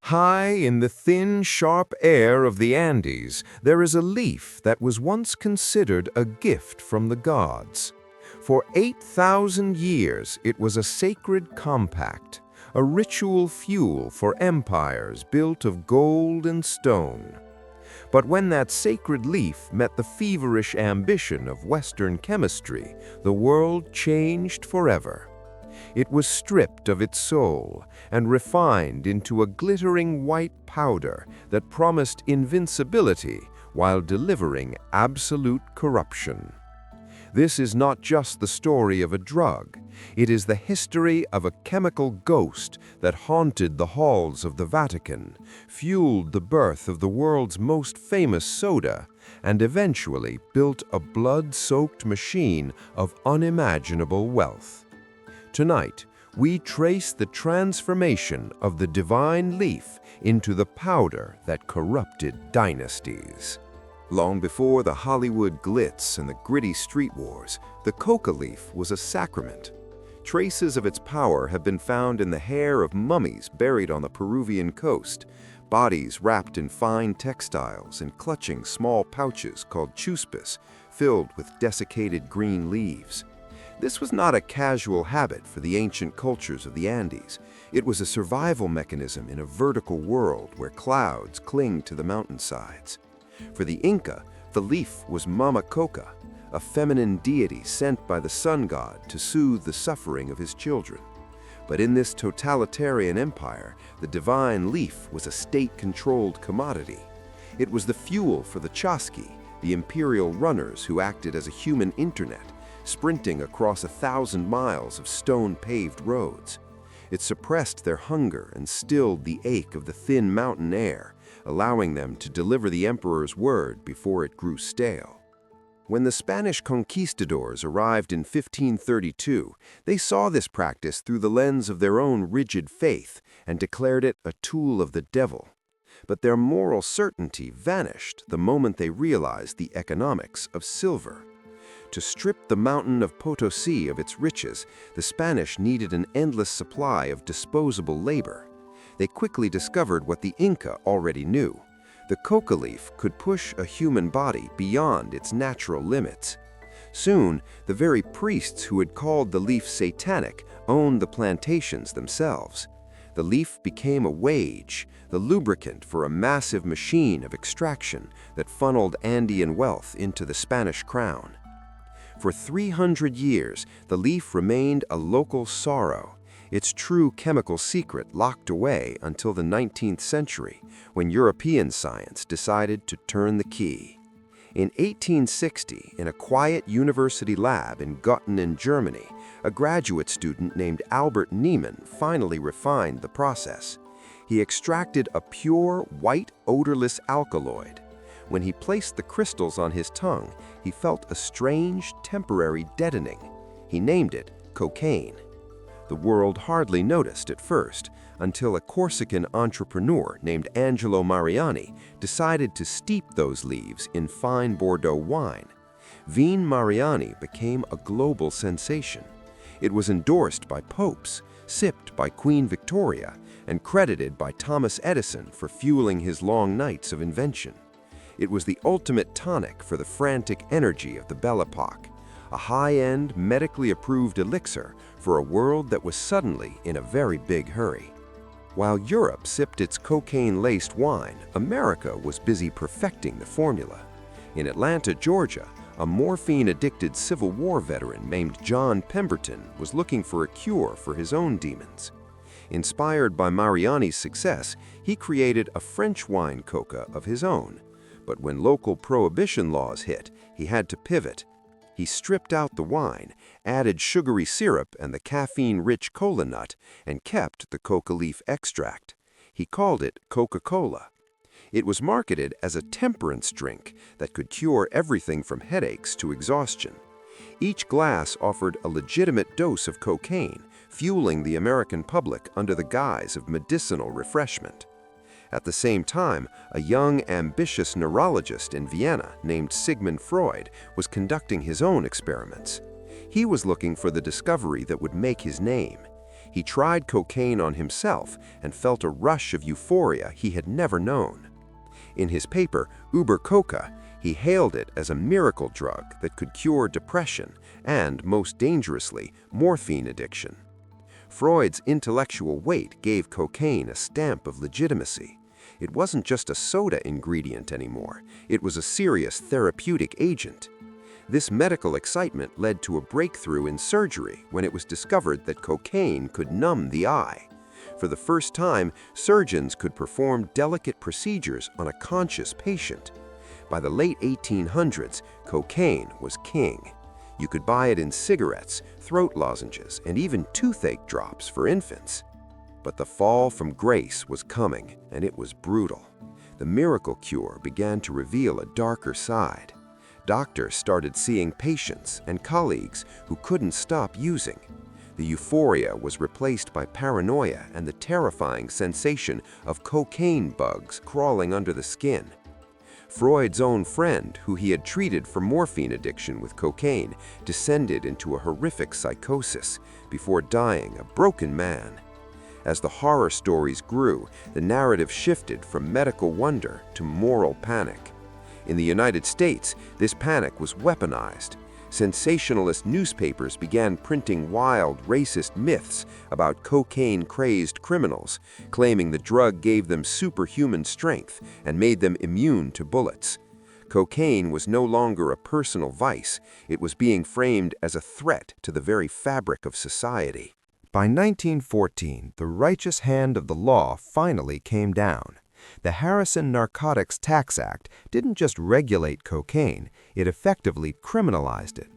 High in the thin, sharp air of the Andes, there is a leaf that was once considered a gift from the gods. For 8,000 years, it was a sacred compact, a ritual fuel for empires built of gold and stone. But when that sacred leaf met the feverish ambition of Western chemistry, the world changed forever. It was stripped of its soul and refined into a glittering white powder that promised invincibility while delivering absolute corruption. This is not just the story of a drug. It is the history of a chemical ghost that haunted the halls of the Vatican, fueled the birth of the world's most famous soda, and eventually built a blood-soaked machine of unimaginable wealth. Tonight, we trace the transformation of the divine leaf into the powder that corrupted dynasties. Long before the Hollywood glitz and the gritty street wars, the coca leaf was a sacrament. Traces of its power have been found in the hair of mummies buried on the Peruvian coast, bodies wrapped in fine textiles and clutching small pouches called chuspes, filled with desiccated green leaves. This was not a casual habit for the ancient cultures of the Andes. It was a survival mechanism in a vertical world where clouds cling to the mountainsides. For the Inca, the leaf was Mama Coca, a feminine deity sent by the sun god to soothe the suffering of his children. But in this totalitarian empire, the divine leaf was a state-controlled commodity. It was the fuel for the chasqui, the imperial runners who acted as a human internet, sprinting across 1,000 miles of stone-paved roads. It suppressed their hunger and stilled the ache of the thin mountain air, allowing them to deliver the emperor's word before it grew stale. When the Spanish conquistadors arrived in 1532, they saw this practice through the lens of their own rigid faith and declared it a tool of the devil. But their moral certainty vanished the moment they realized the economics of silver. To strip the mountain of Potosi of its riches, the Spanish needed an endless supply of disposable labor. They quickly discovered what the Inca already knew. The coca leaf could push a human body beyond its natural limits. Soon, the very priests who had called the leaf satanic owned the plantations themselves. The leaf became a wage, the lubricant for a massive machine of extraction that funneled Andean wealth into the Spanish crown. For 300 years, the leaf remained a local sorrow, its true chemical secret locked away until the 19th century, when European science decided to turn the key. In 1860, in a quiet university lab in Göttingen, Germany, a graduate student named Albert Niemann finally refined the process. He extracted a pure, white, odorless alkaloid. When he placed the crystals on his tongue, he felt a strange, temporary deadening. He named it cocaine. The world hardly noticed at first, until a Corsican entrepreneur named Angelo Mariani decided to steep those leaves in fine Bordeaux wine. Vin Mariani became a global sensation. It was endorsed by popes, sipped by Queen Victoria, and credited by Thomas Edison for fueling his long nights of invention. It was the ultimate tonic for the frantic energy of the Belle Epoque, a high-end, medically approved elixir for a world that was suddenly in a very big hurry. While Europe sipped its cocaine-laced wine, America was busy perfecting the formula. In Atlanta, Georgia, a morphine-addicted Civil War veteran named John Pemberton was looking for a cure for his own demons. Inspired by Mariani's success, he created a French wine coca of his own. But when local prohibition laws hit, he had to pivot. He stripped out the wine, added sugary syrup and the caffeine-rich cola nut, and kept the coca leaf extract. He called it Coca-Cola. It was marketed as a temperance drink that could cure everything from headaches to exhaustion. Each glass offered a legitimate dose of cocaine, fueling the American public under the guise of medicinal refreshment. At the same time, a young, ambitious neurologist in Vienna named Sigmund Freud was conducting his own experiments. He was looking for the discovery that would make his name. He tried cocaine on himself and felt a rush of euphoria he had never known. In his paper, Uber Coca, he hailed it as a miracle drug that could cure depression and, most dangerously, morphine addiction. Freud's intellectual weight gave cocaine a stamp of legitimacy. It wasn't just a soda ingredient anymore, it was a serious therapeutic agent. This medical excitement led to a breakthrough in surgery when it was discovered that cocaine could numb the eye. For the first time, surgeons could perform delicate procedures on a conscious patient. By the late 1800s, cocaine was king. You could buy it in cigarettes, throat lozenges, and even toothache drops for infants. But the fall from grace was coming, and it was brutal. The miracle cure began to reveal a darker side. Doctors started seeing patients and colleagues who couldn't stop using. The euphoria was replaced by paranoia and the terrifying sensation of cocaine bugs crawling under the skin. Freud's own friend, who he had treated for morphine addiction with cocaine, descended into a horrific psychosis before dying a broken man. As the horror stories grew, the narrative shifted from medical wonder to moral panic. In the United States, this panic was weaponized. Sensationalist newspapers began printing wild, racist myths about cocaine-crazed criminals, claiming the drug gave them superhuman strength and made them immune to bullets. Cocaine was no longer a personal vice, it was being framed as a threat to the very fabric of society. By 1914, the righteous hand of the law finally came down. The Harrison Narcotics Tax Act didn't just regulate cocaine, it effectively criminalized it.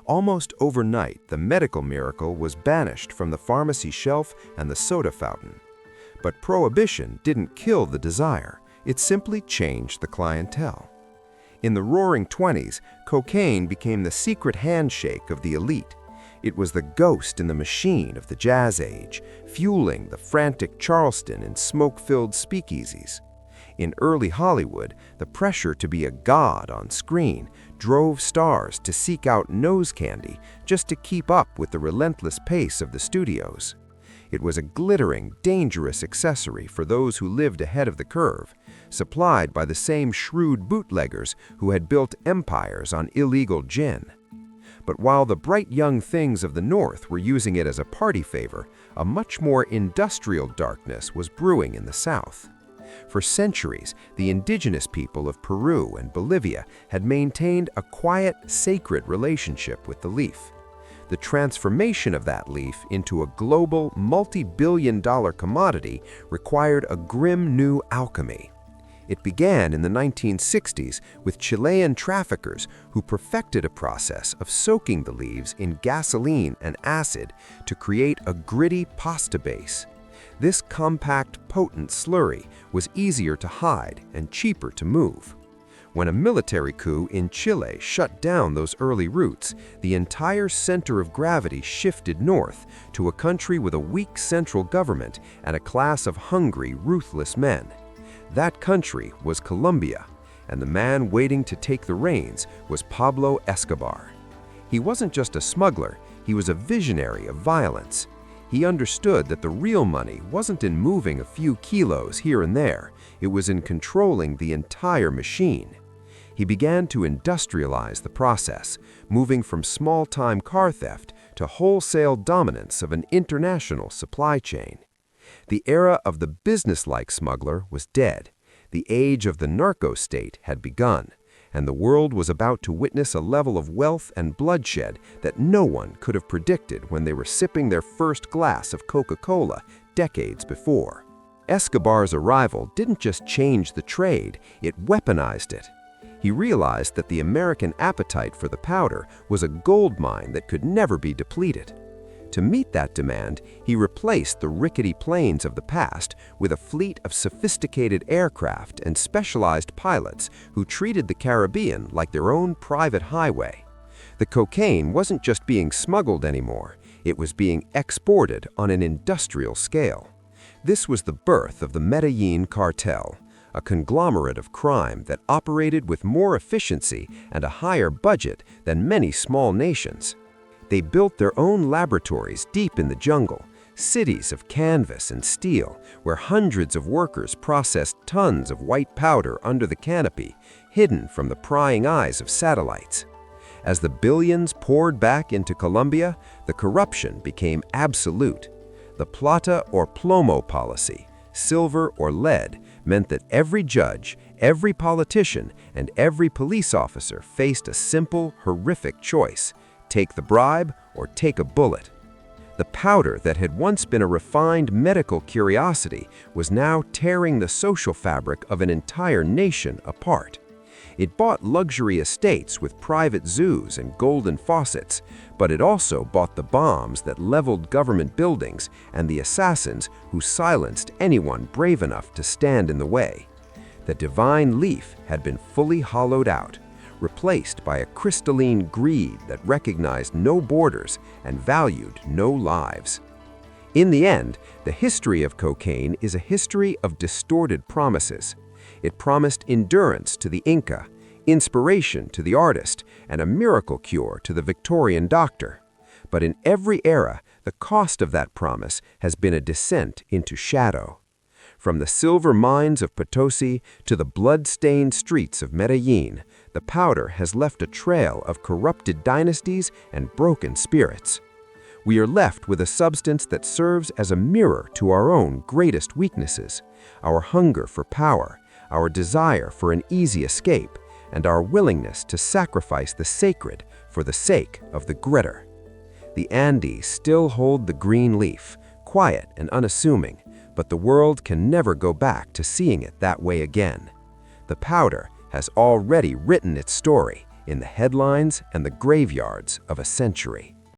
Almost overnight, the medical miracle was banished from the pharmacy shelf and the soda fountain. But prohibition didn't kill the desire, it simply changed the clientele. In the Roaring '20s, cocaine became the secret handshake of the elite. It was the ghost in the machine of the Jazz Age, fueling the frantic Charleston and smoke-filled speakeasies. In early Hollywood, the pressure to be a god on screen drove stars to seek out nose candy just to keep up with the relentless pace of the studios. It was a glittering, dangerous accessory for those who lived ahead of the curve, supplied by the same shrewd bootleggers who had built empires on illegal gin. But while the bright young things of the North were using it as a party favor, a much more industrial darkness was brewing in the South. For centuries, the indigenous people of Peru and Bolivia had maintained a quiet, sacred relationship with the leaf. The transformation of that leaf into a global, multi-billion-dollar commodity required a grim new alchemy. It began in the 1960s with Chilean traffickers who perfected a process of soaking the leaves in gasoline and acid to create a gritty pasta base. This compact, potent slurry was easier to hide and cheaper to move. When a military coup in Chile shut down those early routes, the entire center of gravity shifted north to a country with a weak central government and a class of hungry, ruthless men. That country was Colombia, and the man waiting to take the reins was Pablo Escobar. He wasn't just a smuggler, he was a visionary of violence. He understood that the real money wasn't in moving a few kilos here and there, it was in controlling the entire machine. He began to industrialize the process, moving from small-time car theft to wholesale dominance of an international supply chain. The era of the business-like smuggler was dead. The age of the narco-state had begun, and the world was about to witness a level of wealth and bloodshed that no one could have predicted when they were sipping their first glass of Coca-Cola decades before. Escobar's arrival didn't just change the trade, it weaponized it. He realized that the American appetite for the powder was a gold mine that could never be depleted. To meet that demand, he replaced the rickety planes of the past with a fleet of sophisticated aircraft and specialized pilots who treated the Caribbean like their own private highway. The cocaine wasn't just being smuggled anymore, it was being exported on an industrial scale. This was the birth of the Medellin cartel, a conglomerate of crime that operated with more efficiency and a higher budget than many small nations. They built their own laboratories deep in the jungle, cities of canvas and steel, where hundreds of workers processed tons of white powder under the canopy, hidden from the prying eyes of satellites. As the billions poured back into Colombia, the corruption became absolute. The plata or plomo policy, silver or lead, meant that every judge, every politician, and every police officer faced a simple, horrific choice: take the bribe or take a bullet. The powder that had once been a refined medical curiosity was now tearing the social fabric of an entire nation apart. It bought luxury estates with private zoos and golden faucets, but it also bought the bombs that leveled government buildings and the assassins who silenced anyone brave enough to stand in the way. The divine leaf had been fully hollowed out, replaced by a crystalline greed that recognized no borders and valued no lives. In the end, the history of cocaine is a history of distorted promises. It promised endurance to the Inca, inspiration to the artist, and a miracle cure to the Victorian doctor. But in every era, the cost of that promise has been a descent into shadow. From the silver mines of Potosi to the blood-stained streets of Medellin, the powder has left a trail of corrupted dynasties and broken spirits. We are left with a substance that serves as a mirror to our own greatest weaknesses: our hunger for power, our desire for an easy escape, and our willingness to sacrifice the sacred for the sake of the greater. The Andes still hold the green leaf, quiet and unassuming, but the world can never go back to seeing it that way again. The powder has already written its story in the headlines and the graveyards of a century.